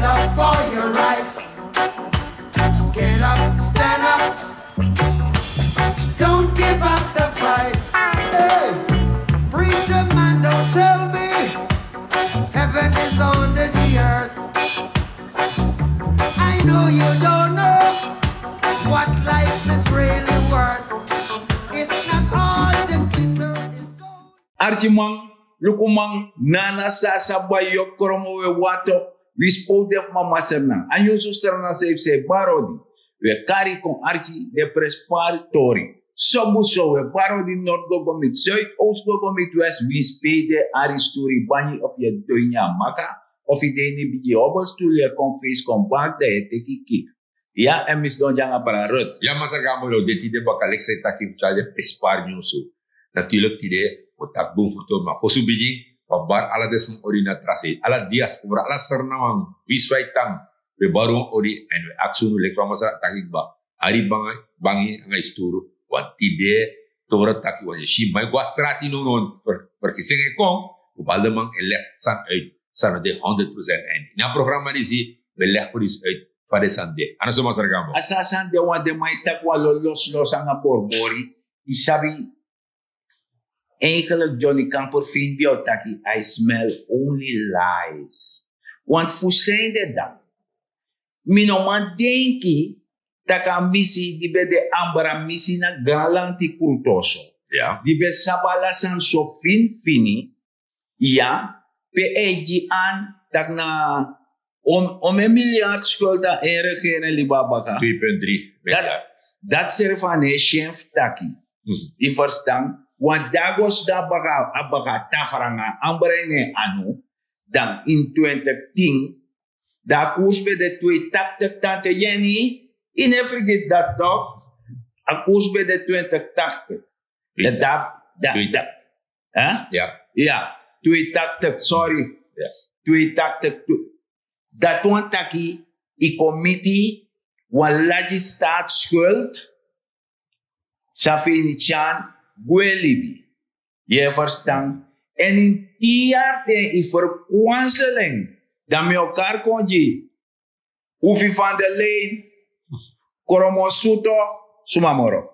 up for your rights. Get up, stand up. Don't give up the fight. Hey, preacher man, don't tell me heaven is under the earth. I know you don't know what life is really worth. It's not all the glitter is gold. Archimang, lukumang, nana sasa bayok kromo we wato, we spoke def mama serna. Anyo su serna se barodi. We carry kon archi de prespartori. Sobu so we barodi North Gogomit, Zuid-Oost Gogomit West, we spede ari story bani of je doinya maka, of je deni bigi obels tu je kon face kon bak de teki kik. Ja, en mis don janga para rut. Ja, maar gaan we dit idee bakalik saya tak kita je pespar nyusu. Natuurlijk tidak otak bung foto ma fosu biji bar ala des orina trase ala diaspora ala sernamang wiswaitang be baru ori en aksunu lekwa masa takik ba ari bangi ngai sturu wat tide tora taki wa shi mai gwa strati no non perché se kong ubaldemang elect san uit san de 100% en na programma disi belech polis uit pada sande ana so masar gamo Asasan de wan de mai takwa los anga borbori isabi enkele Johnny Camper vind biotaki, I smell only lies. Want fusende dan. Minoman denki taka misi di be de ambra misi na galanti kultoso. ja Di be sabala san so fini. Ja, pe eji an tak na om een miljard schulden en regeren libabaka. 2.3 miljard Dat serve van een chef taki. Die verstaan. Want dagos da baga tafaranga ambrene anu dan in 2010 da koers bij de twee tante Jenny in forget dat toch a koers bij de 2080 ja 280 sorry ja 280 dat want taki i committee wan lagi staatsschuld Safini Chan Gwelibi. Je verstaan. En in 10 jaar in verkwanseling. Dan met elkaar kon je. Hoefie van de Leen. Koromosuto. Sumamoro.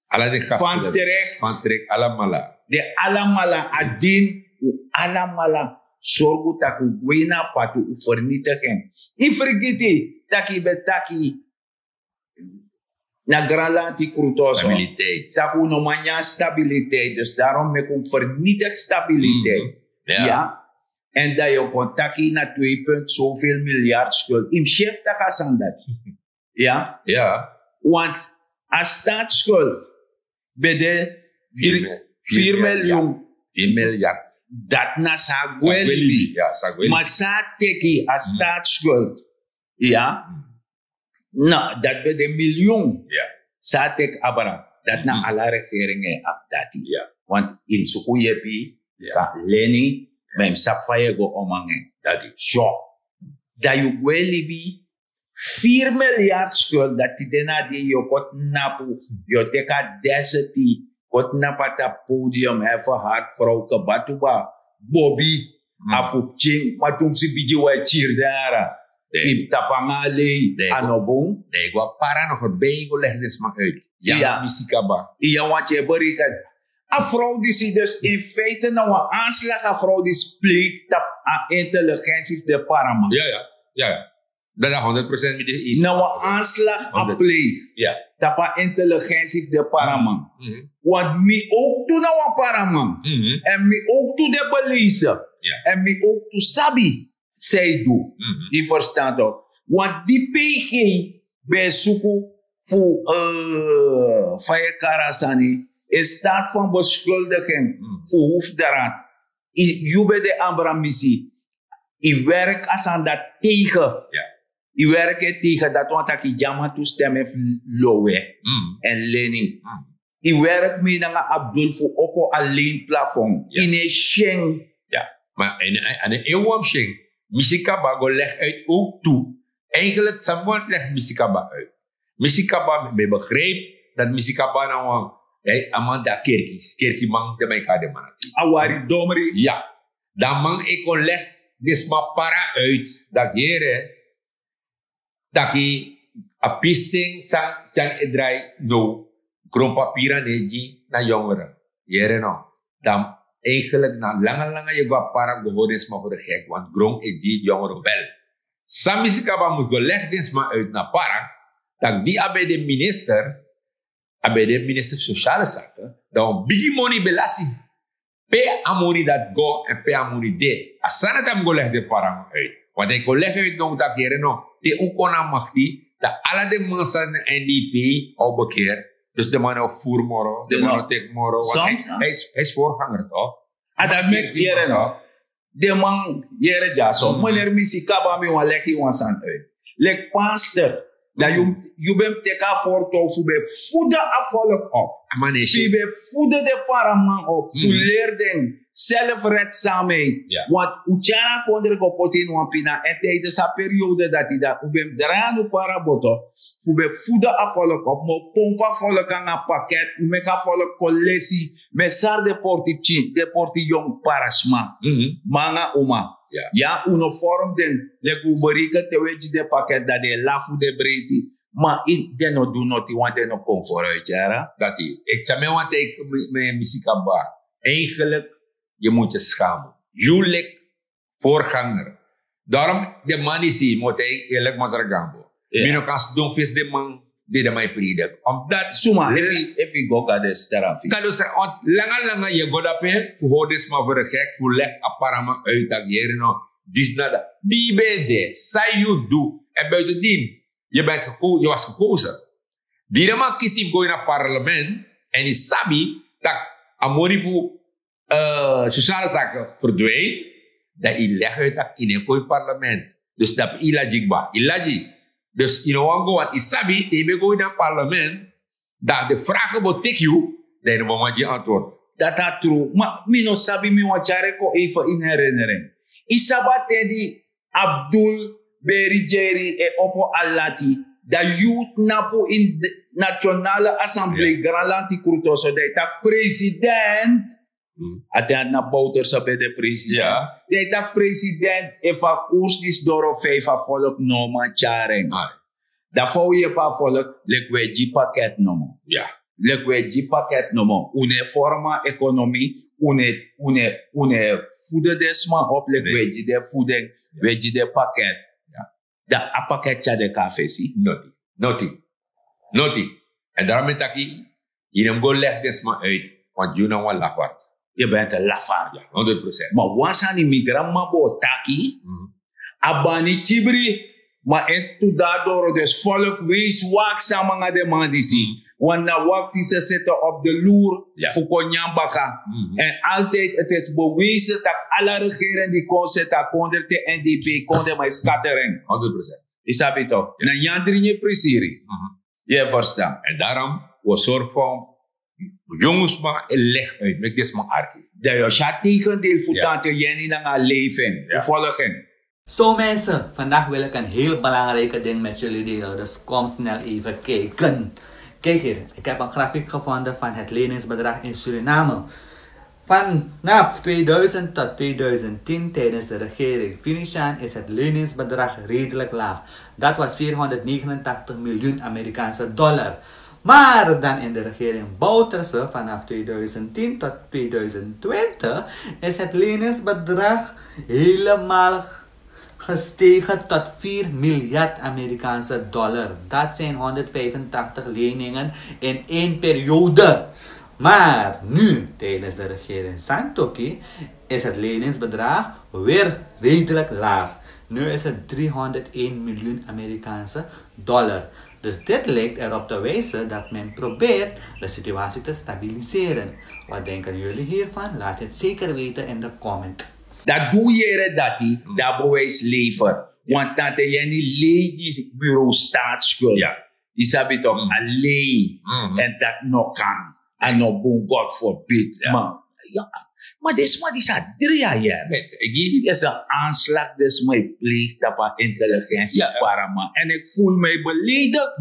ala de gasten Van terecht. alamala De alamala adin. Alamala. Sorgu taku gwena patu vernietigen. I vergeti. Taki betaki. Na Granlandi Crutoso. stabiliteit Taku no manja stabiliteit. Dus daarom met een vernietigd stabiliteit. Ja. En dat je contactie na 2 punt zoveel miljard schuld. Im chef taka sandat. Ja. ja Want als staatsschuld bij de 4 miljoen. 1 miljard Dat na sa gwelbi. ja sagweli Maar sa teki als staatsschuld. Ja. Nou, dat bij de miljoen. ja Sa tek abara. Dat na alle regeringen abdati. ja Want in Sukuyepi, Ja. ka Leni, mem sapfaye go omangen. dat is So, dat je gwelibi 4 miljard schuld dat die dena die je kot napu, je teka deseti, kot napata podium, even hard vrouw ke batuba, Bobby, afu ching, matum si biji wa chirdara, ip tapangale, Dego. anobong, nee gua para nog bego leg des maar uit ja Ja. misikaba iya wat je berikat. A vrouw die zie dus in feite nou een aanslag, a vrouw die spreekt op een intelligentie de paramount. ja dat is 100% met de is Nou een aanslag a 100. play. ja Tapa intelligentie de paramount. Want mi ook toe nou een paramount. En mi ook toe de belezen. Ja. En mi ook toe sabi. Zij doe. Die verstaan toch. Want die PG bij zoeken voor Faya Karasani in staat van beschuldiging voor hoefderaad. Je bent de Ambra-missie. Je werkt als aan dat tegen. Ja. Je werkt tegen dat want ik jammer toestemmen lowe en lening. Je werkt met een Abdul voor oppo alleen plafond. Ja. In een sheng. maar en een eeuwamsching misikaba go leg uit ook toe eigenlijk Samuel legt misikaba uit misikaba be begreep dat misikaba nou amanda kerki mang de mij kade manati Awari domri. ja dan man ik kon leg dus maar para uit dat jere dat je een pisting sang kan edrai no grondpapieren neji na jongeren. Jere no. Dan eigenlijk na lange je wat para gehoord is maar voor de gek, want grond is die jongeren wel. Samisika moet gelegd is maar uit naar para, dat die bij de minister Sociale Zaken, dan big money belasting. Pe amoni dat go en pe amoni de. Asana tam go legde para uit. Want ik go leggen uit nog dat keren no. Te ukona machti, dat alle de mensen NDP al bekeer. Dus de man op voer moro, de man op tek moro. Hij is voorganger toch? En dat met jere no. De man jere jaso. Meneer misi kaba mi wan leki wan san uit. Lek pastor. Dat je bent teka voor tofu be voeden afvallig op. Je be voeden de paraman op. Je leert zelfredzaamheid. Want uchara kondre ko potin wampina en tijdens de periode dat hij dat ubem dranu paraboto. Je be voeden afvallig op. Mo pompa volk aan een pakket. Je meka volk collectie. Met sar de porti jong parasma. Manga uma. Ja, uniform den le kuberika te weji de pakket dat de lafu de breedte, maar in de no do not want de no kom vooruit, ja. Dat is. Ik zeg me want ik met muziekaba. Eigenlijk je moet je schamen. Jullie voorganger. Daarom de man is hier moet hij eerlijk maar zeggen. Mino kan doen vis de man die de mij predik. Omdat suma if you go at this therapy. Kan dus langa je go dat pe voor des maar voor de gek voor leg aparama uit dat jere no dis nada. Die bede say you do en buitendien je bent gekozen, je was gekozen. Die de man kies go in het parlement en is sabi dat amoni voor sociale zaken verdwijnt dat je leg uit dat in een parlement. Dus dat ilagikba. Dus in Oango, wat isabi, die go in het parlement, dat de vragen moet take you, dat je moment je antwoord. Dat is true. Maar mino sabi mi wachare ko even in herinnering. Isaba tedi Abdul Berijeri e Opo Alati, dat youth napo in de Nationale Assemblée Gralanti Krutoso, dat de president, aten na bouter sabi de president, dat de president eva koers is door vijfa volk no mancharing. Daarvoor je pa volk lekweji pakket nomo. Lekweji pakket nomo. Une forma economie, une voede desma op lekweji de voeding, weji de pakket. Da a pakketje de café si. Noti. En daarom met aki, je hem go leg desma uit, want je nou wel lafart. Je bent een lafaard. 100%. Maar wanneer een migrant mabo taki, abani chibri, maar en tu daardoor dus volk wees waak samen de man die zie. Want na waak die ze zitten op de loer voor konyambaka. En altijd het is bewezen dat alle regering die kon zetten, konden de NDP, konden maar scattering. 100%. Is dat het toch? Na jandrinje presiri. Je verstaan. En daarom was zorg voor jongens maar een leg uit. Met dit maar arkie. Dat je gaat tegendeel voor tante Jenny naar leven. Volgen. Zo mensen, vandaag wil ik een heel belangrijke ding met jullie delen. Dus kom snel even kijken. Kijk hier, ik heb een grafiek gevonden van het leningsbedrag in Suriname. Vanaf 2000 tot 2010 tijdens de regering Finishan is het leningsbedrag redelijk laag. Dat was 489 miljoen Amerikaanse dollar. Maar dan in de regering Bouterse vanaf 2010 tot 2020 is het leningsbedrag helemaal gestegen tot 4 miljard Amerikaanse dollar. Dat zijn 185 leningen in één periode. Maar nu, tijdens de regering Santoki, is het leningsbedrag weer redelijk laag. Nu is het 301 miljoen Amerikaanse dollar. Dus dit lijkt erop te wijzen dat men probeert de situatie te stabiliseren. Wat denken jullie hiervan? Laat het zeker weten in de comment. Dat doe je dat bewijs lever. Want dat je niet leeg bureau staatsschuld. Die sabi toch alleen. En dat nog kan. En nog boom, God forbid. Maar dit is maar die staat 3 jaar. Het is een aanslag, dus mij pleegt op intelligentie parama. En ik voel mij beledigd.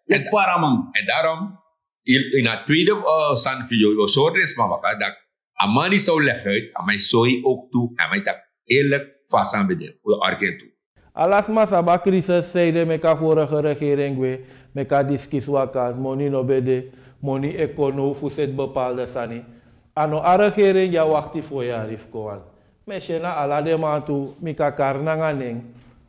Met parama. En daarom, in het tweede Sanfio, zo is maar dat Amani zou leggen uit, en mij zou je ook toe, en mij dat eerlijk vast aan bedem. O argentu. Alas masaba crisis zeide meka vorige regering we meka diskis wakas moni no bede moni ekono fuset bepaalde sani. Ano a regering ja wakti voor jaar heeft koan. Meshena ala de mantu mika karna nganing.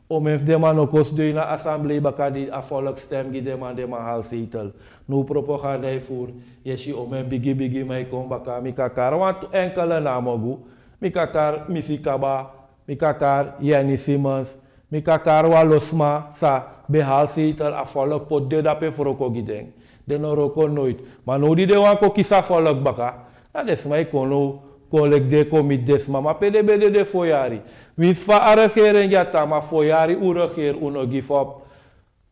Om heeft de man ook de na assemblee bakadi a volkstem gi de man de man hal zetel. Nu propaganda voor yeshi om en bigi mai kom baka mika kar want enkele namogu mika kar misikaba mika kar Yani Simmons mika kar walosma sa behal zetel a volk pot de dape froko gideng. De no roko nooit. Maar nu die de wan ko kisa volk baka. Dat is mij kono kolek de komit des mama PDB de foyari. Wins fa a regering ja tama foyari u regeer uno give up.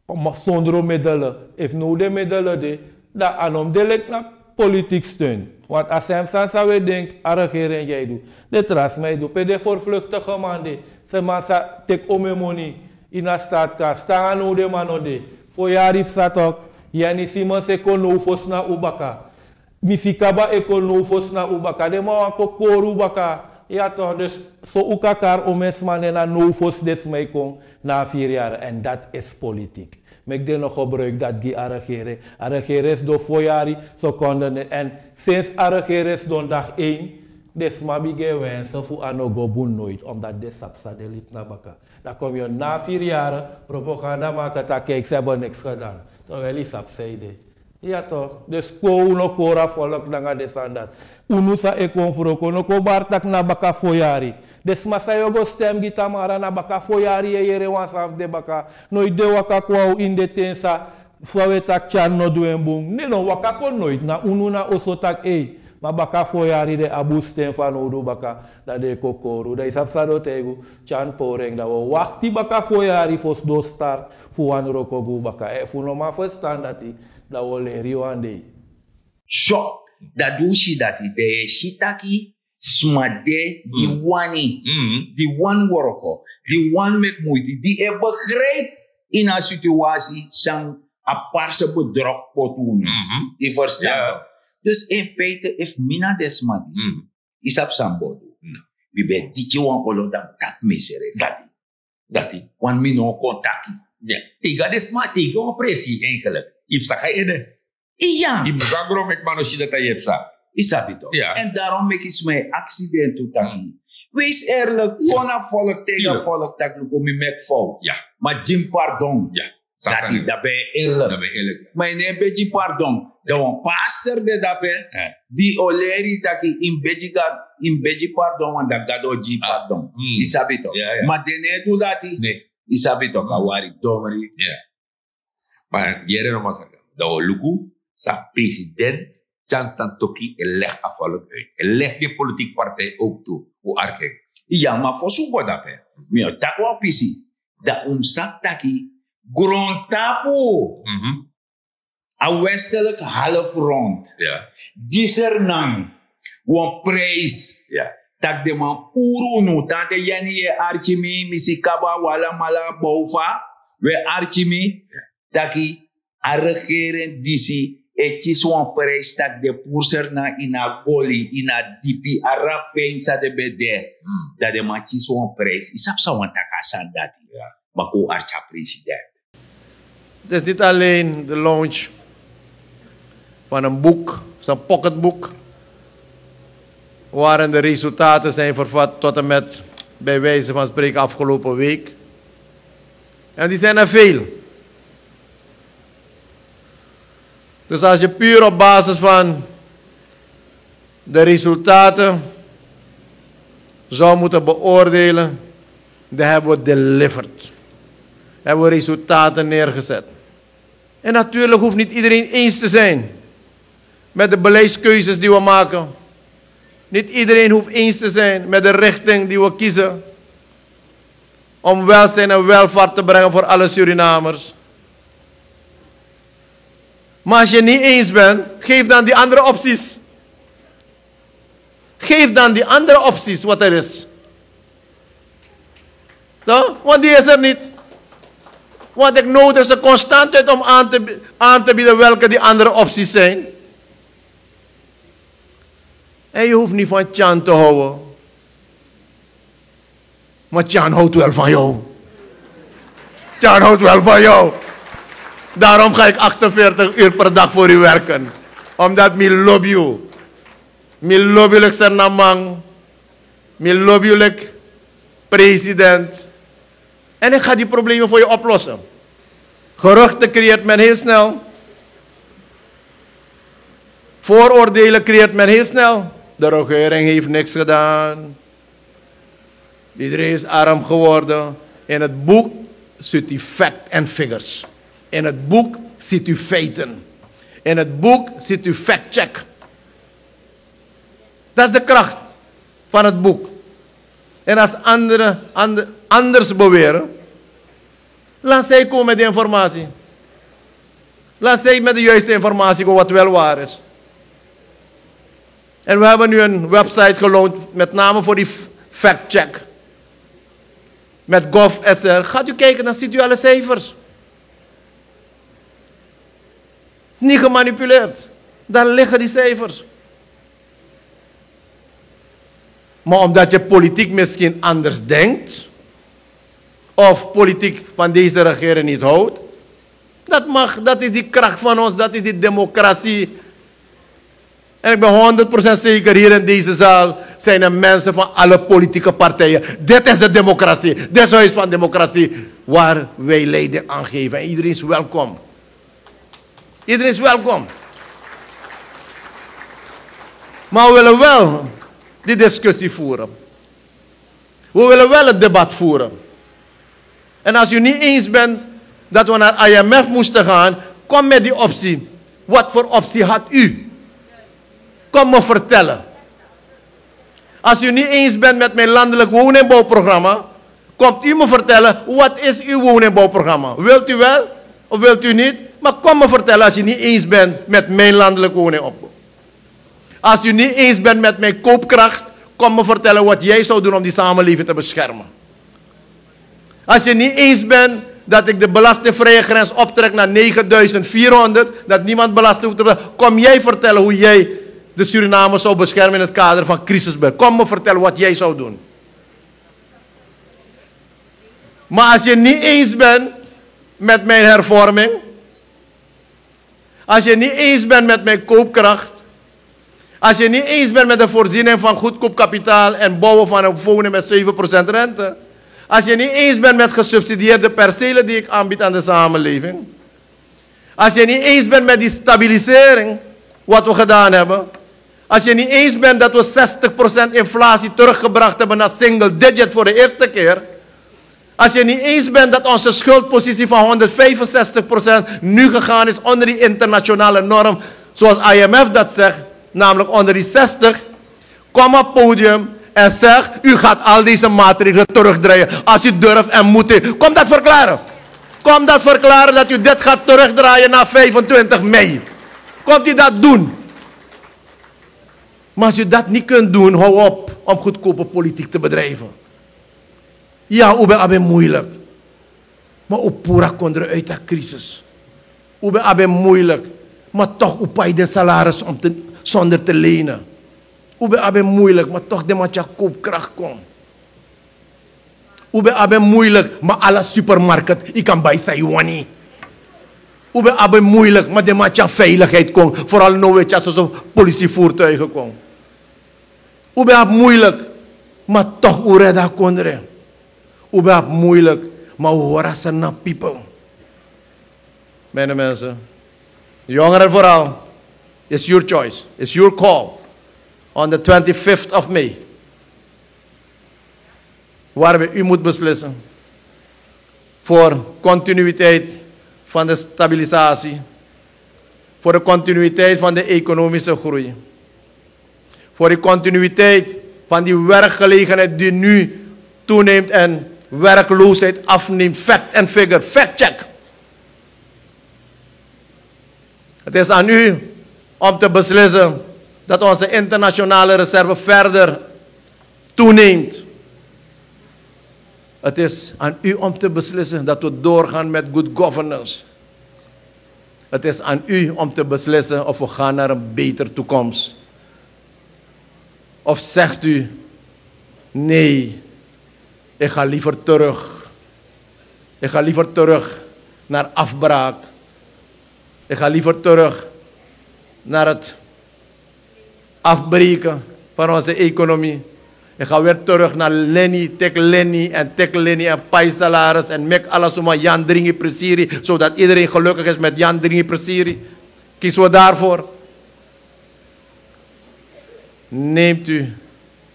Maar zonder middelen. If nu de middelen de, dat anom delek na politiek steun. Want als hem sansa we denk a regering jij doet. De tras mij doet. PD voor vluchtige man de. Ze man sa tek ome money in a staatkast. Sta nu de man de. Foyari psatok. Yani Simmons ekono fos na ubaka. Misikaba ekono fos na ubaka. De ma wako koru baka. Ja toch, dus zo ukakar omes mannen na no fos des mij kon na 4 jaar. En dat is politiek. Mek de nog gebruik dat die arregeren. Arregeren do foyari, zo konden. En sinds arregeren don dag 1, des ma bige wensen voor anogo boen nooit. Omdat de sapsa de lip na baka. Dan kom je na 4 jaar propaganda maken, dat kijk, ze hebben niks gedaan. Terwijl die sapsa de. Ja toch, dus ko uno kora volk nanga desandat. Unu sa ekon froko no ko bartak na baka foyari. Des masa yogo stem gitamara na baka foyari e yere wansaf de baka. No ide waka kwa in de tensa fwawe tak chan no duen bung. Ne no waka ko nooit na unu na oso tak ma baka foyari de abu stem fan odu baka da de kokoru. Da isap sa do tegu chan poreng da wo wakti baka foyari fos do start fu wan rokogu baka. Fu no ma first standati da wo le rio ande. Shock. Dat doe je dat de shitaki smade die wani, die one worko, die one met moeite, die je begrijpt in een situatie zijn aparse bedrog potoen. Die verstaan. Dus in feite, if mina desmadis, is op sambodo. We ben dit je wan kolo dan kat misere. Dat wan mino contacti. Ja, tiga desmati, go pressie eigenlijk. Ipsa ga je ja. Die mugagro mek manoshi dat hij heeft sa. Isabito. Ja. En daarom maak ik mijn accident toe. Wees eerlijk, kona volk tegen volk tak kom je mek fout. Ja. Maar Jim pardon. Ja. Dat ben je eerlijk. Dat ben je eerlijk. Maar nee, beetje pardon. De pastor de dape, die oleri taki in beetje pardon, want dat gado Jim pardon. Isabito. Maar de nee doe dat nee. Isabito kawari domeri. Ja. Maar jere no masaka. Dat luku. Sa president Chan Santoki leg afvallen uit. Leg de politieke partij ook toe. Hoe arke? Ja, maar voor zo'n god dat hè. Takwa pisi. Dat omzak taki grondtapo. A westelijk halfrond. Ja. Disernang. Wan prijs. Ja. Tak de man uru nu. Tante yani ye archimi. Misikaba wala mala boufa. We archimi. Taki a regering disi. Etjes wan prijs tak de poerser na ina goli, ina dipi, a rafeinsa de bede. Dat de man tjes wan prijs. Isap sa wan takasan dat. Bako archa president. Het is niet alleen de launch van een boek, zo'n pocketboek, waarin de resultaten zijn vervat tot en met, bij wijze van spreken, afgelopen week. En die zijn er veel. Dus als je puur op basis van de resultaten zou moeten beoordelen, dan hebben we delivered. Hebben we resultaten neergezet. En natuurlijk hoeft niet iedereen eens te zijn met de beleidskeuzes die we maken. Niet iedereen hoeft eens te zijn met de richting die we kiezen om welzijn en welvaart te brengen voor alle Surinamers. Maar als je niet eens bent, geef dan die andere opties. Geef dan die andere opties wat er is. Toch? Want die is er niet. Want ik nodig ze constant uit om aan te bieden welke die andere opties zijn. En je hoeft niet van Chan te houden. Maar Tjan houdt wel van jou. Tjan houdt wel van jou. Daarom ga ik 48 uur per dag voor u werken. Omdat ik lobby you. Ik lobby you Sernamang. Ik lobby you president. En ik ga die problemen voor je oplossen. Geruchten creëert men heel snel. Vooroordelen creëert men heel snel. De regering heeft niks gedaan. Iedereen is arm geworden. In het boek ziet u fact en figures. In het boek ziet u feiten. In het boek ziet u fact-check. Dat is de kracht van het boek. En als anderen anders beweren, laat zij komen met de informatie. Laat zij met de juiste informatie komen wat wel waar is. En we hebben nu een website geloond, met name voor die fact-check. Met gov.sr. Gaat u kijken, dan ziet u alle cijfers. Het is niet gemanipuleerd. Daar liggen die cijfers. Maar omdat je politiek misschien anders denkt, of politiek van deze regering niet houdt, dat mag, dat is die kracht van ons, dat is die democratie. En ik ben 100% zeker, hier in deze zaal zijn er mensen van alle politieke partijen. Dit is de democratie, dit is het huis van democratie, waar wij leiding aan geven. En iedereen is welkom. Iedereen is welkom. Maar we willen wel die discussie voeren. We willen wel het debat voeren. En als u niet eens bent dat we naar IMF moesten gaan, kom met die optie. Wat voor optie had u? Kom me vertellen. Als u niet eens bent met mijn landelijk woningbouwprogramma, komt u me vertellen, wat is uw woningbouwprogramma? Wilt u wel of wilt u niet? Maar kom me vertellen als u niet eens bent met mijn landelijk woningbouw. Als u niet eens bent met mijn koopkracht, kom me vertellen wat jij zou doen om die samenleving te beschermen. Als je niet eens bent dat ik de belastingvrije grens optrek naar 9.400, dat niemand belasting hoeft te betalen, kom jij vertellen hoe jij de Surinamers zou beschermen in het kader van crisisbeleid. Kom me vertellen wat jij zou doen. Maar als je niet eens bent met mijn hervorming, als je niet eens bent met mijn koopkracht, als je niet eens bent met de voorziening van goedkoop kapitaal en bouwen van een woning met 7% rente, als je niet eens bent met gesubsidieerde percelen die ik aanbied aan de samenleving, als je niet eens bent met die stabilisering, wat we gedaan hebben, als je niet eens bent dat we 60% inflatie teruggebracht hebben naar single digit voor de eerste keer, als je niet eens bent dat onze schuldpositie van 165% nu gegaan is onder die internationale norm, zoals IMF dat zegt, namelijk onder die 60, kom op het podium en zeg, u gaat al deze maatregelen terugdraaien als u durft en moet. Kom dat verklaren. Kom dat verklaren dat u dit gaat terugdraaien na 25 mei. Komt u dat doen? Maar als u dat niet kunt doen, hou op om goedkope politiek te bedrijven. Ja, ube abe moeilijk. Maar opura kondre uit de crisis. Ube abe moeilijk. Maar toch upai de salaris om zonder te lenen. Ube abe moeilijk, maar toch de matja koopkracht komt. Ube abe moeilijk, maar alle supermarkt, ik kan bij Saiwani. Ube abe moeilijk, maar de matja veiligheid komt. Vooral nu weet je zoals politievoertuigen komen. Ube abe moeilijk, maar toch ureda kondre. Ube abe moeilijk, maar horen ze naar people. Mijn mensen, jongeren vooral, it's your choice, it's your call. On the 25th of May. Waarbij u moet beslissen. Voor continuïteit van de stabilisatie. Voor de continuïteit van de economische groei. Voor de continuïteit van die werkgelegenheid die nu toeneemt en werkloosheid afneemt. Fact and figure, fact check. Het is aan u om te beslissen dat onze internationale reserve verder toeneemt. Het is aan u om te beslissen dat we doorgaan met good governance. Het is aan u om te beslissen of we gaan naar een betere toekomst. Of zegt u, nee, Ik ga liever terug. Ik ga liever terug naar afbraak. Ik ga liever terug naar het afbreken van onze economie. Ik ga weer terug naar Lenny en paisalaris en mek alles om Jan Dringi Presiri, zodat iedereen gelukkig is met Jan Dringi Presiri. Kiezen we daarvoor. Neemt u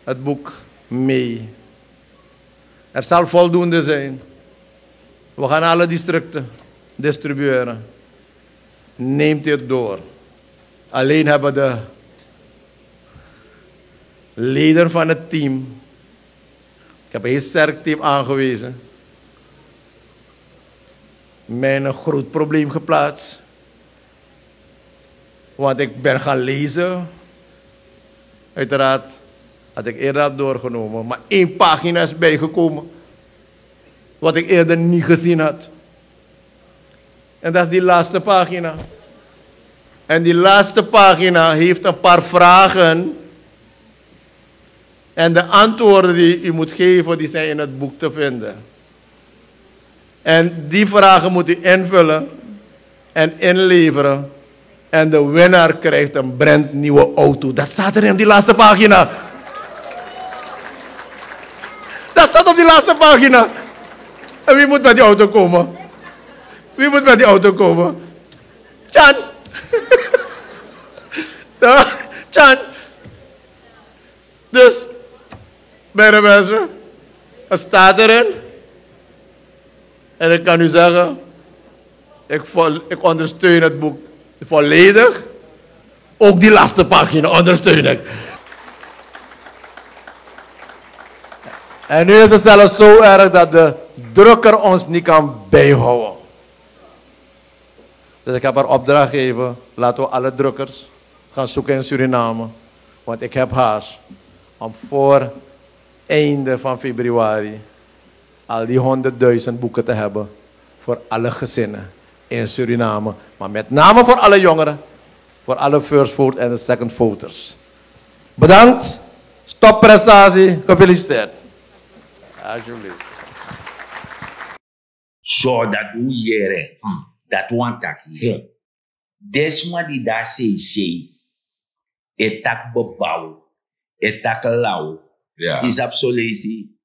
het boek mee. Er zal voldoende zijn. We gaan alle districten distribueren. Neemt u het door. Alleen hebben de leden van het team, ik heb een heel sterk team aangewezen, mij in een groot probleem geplaatst. Want ik ben gaan lezen. Uiteraard had ik eerder had doorgenomen, maar 1 pagina is bijgekomen. Wat ik eerder niet gezien had. En dat is die laatste pagina. En die laatste pagina heeft een paar vragen. En de antwoorden die u moet geven, die zijn in het boek te vinden. En die vragen moet u invullen en inleveren. En de winnaar krijgt een brandnieuwe auto. Dat staat er in die laatste pagina. Dat staat op die laatste pagina. En wie moet met die auto komen? Wie moet met die auto komen? Chan! Chan! Dus, beste mensen, het staat erin. En ik kan u zeggen, ik ondersteun het boek volledig. Ook die laatste pagina ondersteun ik. En nu is het zelfs zo erg dat de drukker ons niet kan bijhouden. Dus ik heb haar opdracht gegeven, laten we alle drukkers gaan zoeken in Suriname. Want ik heb haast om voor einde van februari al die 100.000 boeken te hebben voor alle gezinnen in Suriname. Maar met name voor alle jongeren, voor alle first vote en de second voters. Bedankt, stopprestatie, gefeliciteerd. Alsjeblieft. Zo dat hoe jere, dat want taki. Desma die daar sei, etak bebouw, etak lauw. Ja. Is absolutie.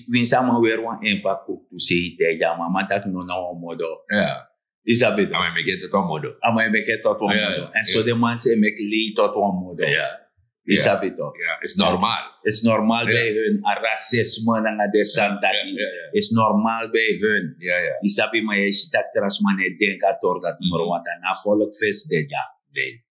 Win sama weer wan impact op to say te jama, maar dat no na modo. Ja. Is dat beter? Maar ik het tot modo. Maar ik het tot modo. En zo de man zei mek leed tot modo. Ja. Is dat beter? Ja, is normaal. Is normaal bij hun. Racisme en de santaki. Is normaal bij hun. Ja, ja. Is dat bij mij is dat transmanen denken tot dat nummer want dan volk feest de ja.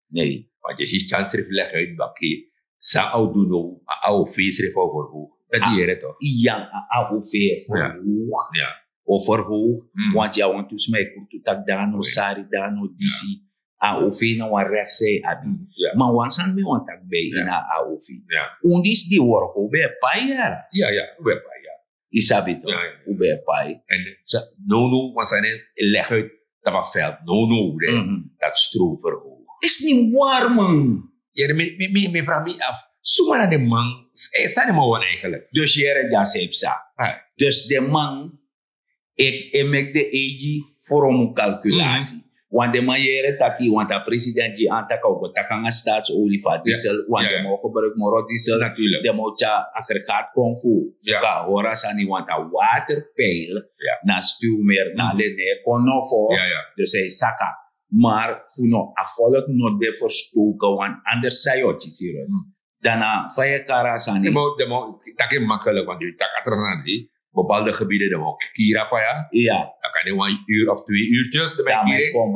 Nee. Want je ziet chance reflect uit bakkie. Sa au do no, au face ref over hoe. Dat die hier toch? Ja, au fe voor hoe. Ja. Over hoe. Want ja, want dus mij kunt tak dano, sari dano, disi. AOV na wan rechtse abi. Maar wan san me wan tak bij in AOV. Ja. Undis die work ube paya. Ja, ja, ube paya. Isabito. Ube paya. En no, want zijn leg uit dat veld. No, dat strover hoog. Is niet warm, man. Ja, me vraag me af. Zomaar naar de man, zijn de man eigenlijk. Dus jere ja sepsa. Dus de man, ik maak de egi voor een calculatie. Want de man jere taki, want de president die aantaka ook takanga staatsolie van diesel, want de man gebruikt moro diesel, de man cha aggregaat konfu. Ka horas ani want a waterpeil na stuw meer na lene konofo. Dus hij saka. Maar funo afvolg no de verstoken, want anders zei je het hier. Daarna van je karasani. De man, dat is makkelijk, want je tak atrasani. Bepaalde gebieden, de man kira van ja. Ja. Dan kan je 1 uur of 2 uurtjes. Dan ben je kon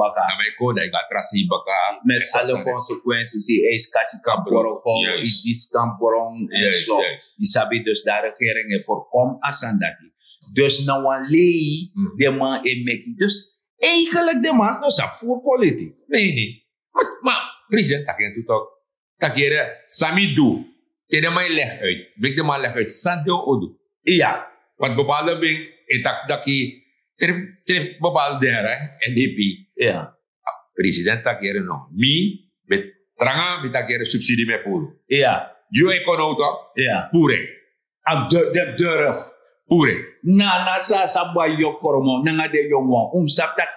dat je gaat trasi baka. Met alle consequenties, is kasi kamporo, is dis kamporo en zo. Je sabi dus de regering voorkomt asandati. Dus nou alleen de man in meki. Dus eigenlijk de man is voor politiek. Nee. Maar president, dat je toch. Dat je sami doe. De man leg uit. Bek de man leg uit. Santo odu. Ja. Want bepaalde dingen, dat je bepaalde dingen, NDP. Ja. President dat je nog. Met tranga, met dat je subsidie mee voeren. Ja. Je economie toch? Ja. Voeren. De durf. Pure. Na sa sabayok koromo nanga de yongwong saptak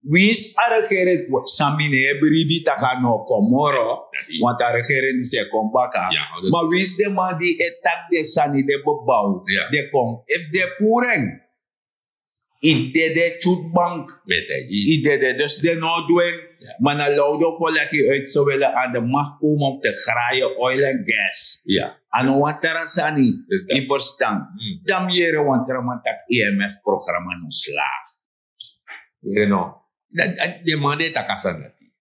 wis aregeret samine bribi takano komoro want aregeret di se kombaka ma wis de mandi etak de sani de bobau de kom if de pureng ide de chutbank ide de dus de no doen mana laudo kolaki uit zowel aan de macht komen om te graaien oil en gas ano wantara sani i verstaan dam jere wantara mantak IMF programma no slaag de mande takasan nati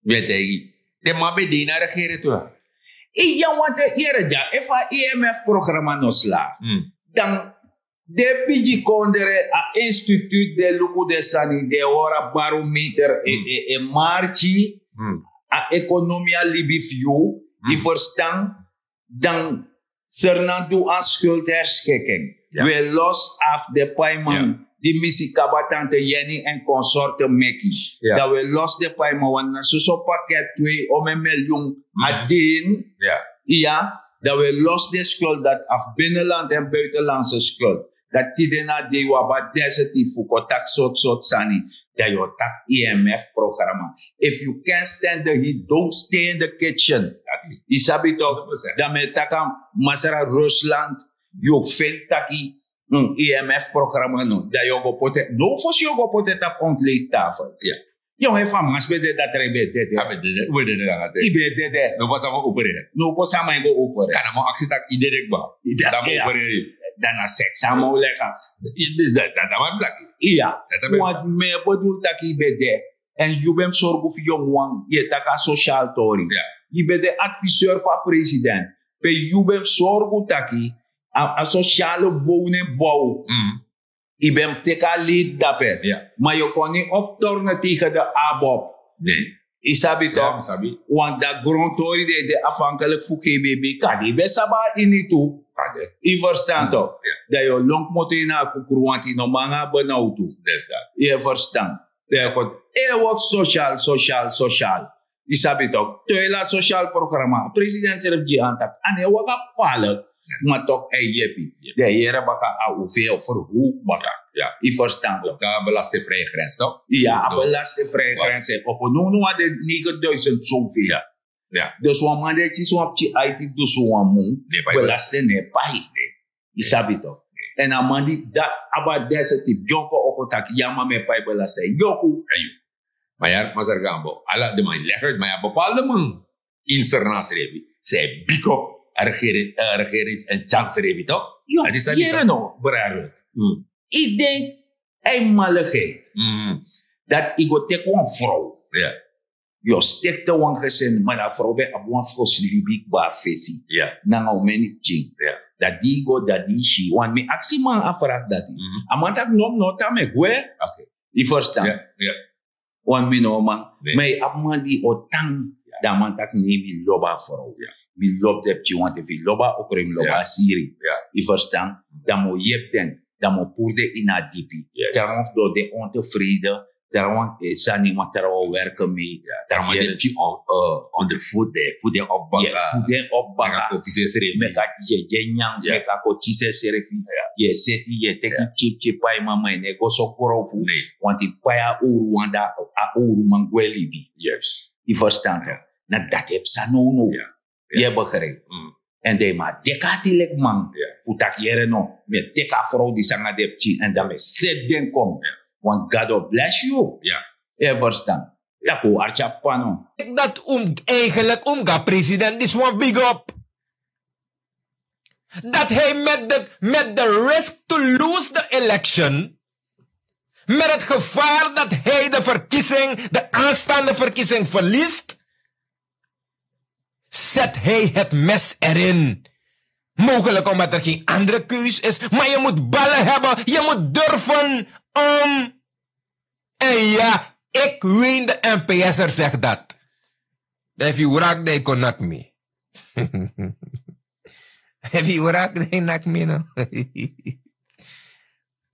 weet je de mabe dina regeren toe ja want jere ja if a IMF programma no slaag dan de biji kondere a instituut de luku de sani de ora barometer e marchi a economia libi fiu i verstaan dan Sernandu aan schuldherschikking. We los af de paiement die missie kabatante Jenny en consorten Mekki. Dat we los de paiement want na so pakket 2 om een miljoen adin. Dat we los de schuld dat af binnenland en buitenlandse schuld. Dat tidena de waba deseti fuko tak sot sani. Dat je tak IMF programma. If you can't stand the heat, don't stay in the kitchen. Isabi toch, dat met taka masara Rusland, you vindt taki IMF programma no. Dat je go pote, no fos je go pote tap ontleedtafel. Yo he famas bede dat rebe dede. Ibe dede. No pasa mo opereren. No pasa mo go opereren. Kana mo aksi tak ide dek ba. Da mo opereren. Dan a seks amo legaf. Dat aman plaki. Iya. Want me bedoel taki bede. En je bent zorgen voor jong wang. Je taka sociaal tori. Je bent de adviseur van president. Je bent zorgen taki a sociale woningbouw. Je bent teka lid daarbij. Maar je kon niet optornen tegen de ABOP. Nee. Je sabi toch? Want dat grondtori de afhankelijk voor KBB. Kan die best saba in niet toe. Je verstaat toch? Dat je long moet in a kukuruanti no manga benautu. Je verstaat. Wordt sociaal. Je sabi toch? Tuela sociaal programma. President zelf die aantak. En hij wordt afvallen. Maar toch, jeppie. De heren baka a hoeveel verhoog baka. Je verstaat toch? Belastingvrije grens toch? Ja, belastingvrije grens. Op een noemen de 9000 zoveel. Dus wat man dat je zo op je IT dus zo moet belasting ne pai. Je sabi toch? En dan man die dat aba deze tip jonko op het tak yama me pai belasting. Joku. Maar Mazar Gambo, alla de man legger, maar bepaalde man internationaal ze big up regerings en chancerevi toch? Ja, hier no, braro. Ik denk eenmaligheid dat ik go tek een vrouw. Je stekte een gezin, maar dat vrouw bij op een foslibik ba fesi. Na een meni ching. Dat die go, dat die she. Want me actie man afvraagt dat die. Amantak nota me gwe. Je verstaan? Want me no man. Maar apman die otang. Dat man tak neem loba vrouw. Mi lob de pchi want if loba okrim loba siri. Je verstaan? Dat mo jepten. Dat mo poerde in a dipi. Daarom door de ontevreden. Daarom sani matero werken mee. Daarom de pchi voeden opbakken. Voeden opbakken. Meka kise serefi. Meka je nyang. Meka ko kise serefi. Je seti je teki chip pai mama ene go sokorofu. Want in paya uru wanda a uru mangweli bi. Je verstaan toch? Na dat heb sanono. Je begrijpt. En de ma dekatilijk man. Futak jere no. Me teka vrouw die sanga de pchi. En dan me set den kom. Want God bless you. Je verstaan. Dat ko archa pano. Dat eigenlijk president is one big up. Dat hij met de risk to lose the election. Met het gevaar dat hij de aanstaande verkiezing verliest. Zet hij het mes erin. Mogelijk omdat er geen andere keus is. Maar je moet ballen hebben. Je moet durven om. En ja, ik weet de NPS'er zegt dat. If you rock, they connect me. If you rock, they knock me no.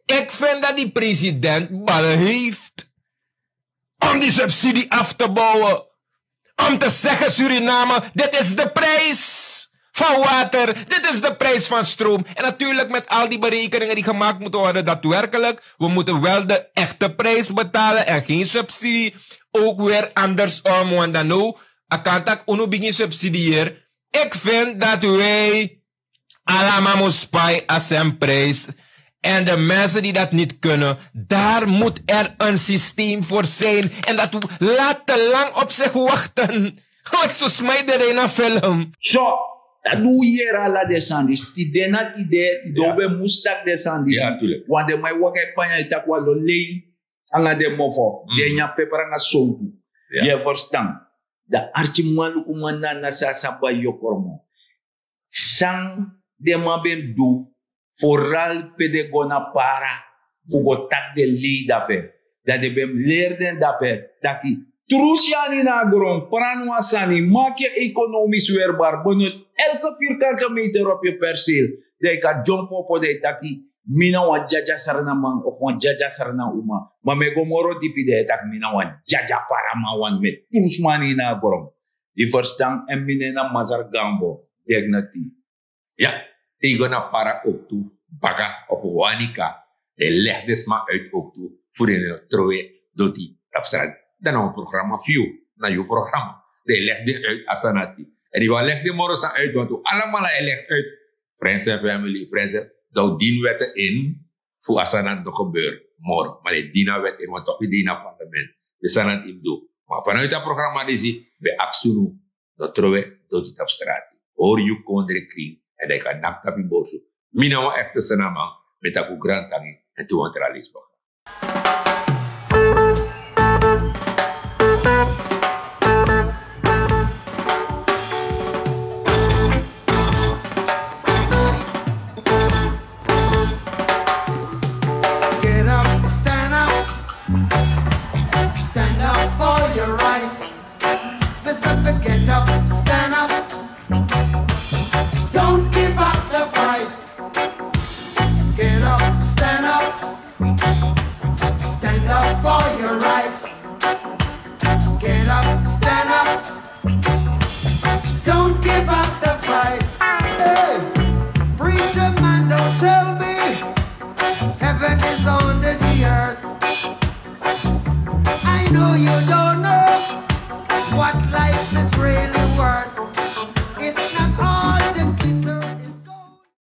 Ik vind dat die president ballen heeft. Om die subsidie af te bouwen. Om te zeggen Suriname, dit is de prijs van water. Dit is de prijs van stroom. En natuurlijk met al die berekeningen die gemaakt moeten worden, daadwerkelijk, we moeten wel de echte prijs betalen en geen subsidie. Ook weer andersom, want dan nou, akantak uno begin subsidieer. Ik vind dat wij allemaal moeten spijt als een prijs. En de mensen die dat niet kunnen, daar moet er een systeem voor zijn. En dat laat te lang op zich wachten. Wat zo smijt er in een film. Zo, dat doe je ala de sandis. Tidena tidobe mustak de sandis. Ja, tuurlijk. Want de mai wakai panya itak walo lei anga de mofo. De nya pepera nga soutu. Je verstaan. De archimalu kumanda na sasaba yokormo. Sang de maben do. Vooral pedagona para. Fugo tak de lei dape. Dat de bem leerden dape. Taki. Trusiani na gron, pranuasani, maak je economisch weerbaar. Benut elke vierkante meter op je perceel. Dat je kan jump op de taki. Mina wan jaja sarana man of wan jaja sarana uma. Maar me gomoro dipi de tak mina wan jaja para ma wan met. Trusmani na gron. Die verstaan en mine na mazar gambo. Degnati. Ja, tegen na para ook toe. Baga of wanika. De leg des maar uit ook toe. Voor de troe doti. Rapsrad. Dan een programma view naar je programma. Die legt die uit asanati. En die legt die morgen uit, want we allemaal legt uit. Friends en family, friends. Dat dienwetten in voor asanat nog gebeuren morgen. Maar die dienwet in, want toch die dienappartement. We zijn het in doen. Maar vanuit dat programma die zie, bij Aksunu, dat trouwe, dat het op straat. Hoor je kondre kring en dat kan nak tapi borsu. Mina wa echt te naman met dat grand tangi en toe centralisme. I know you don't know what life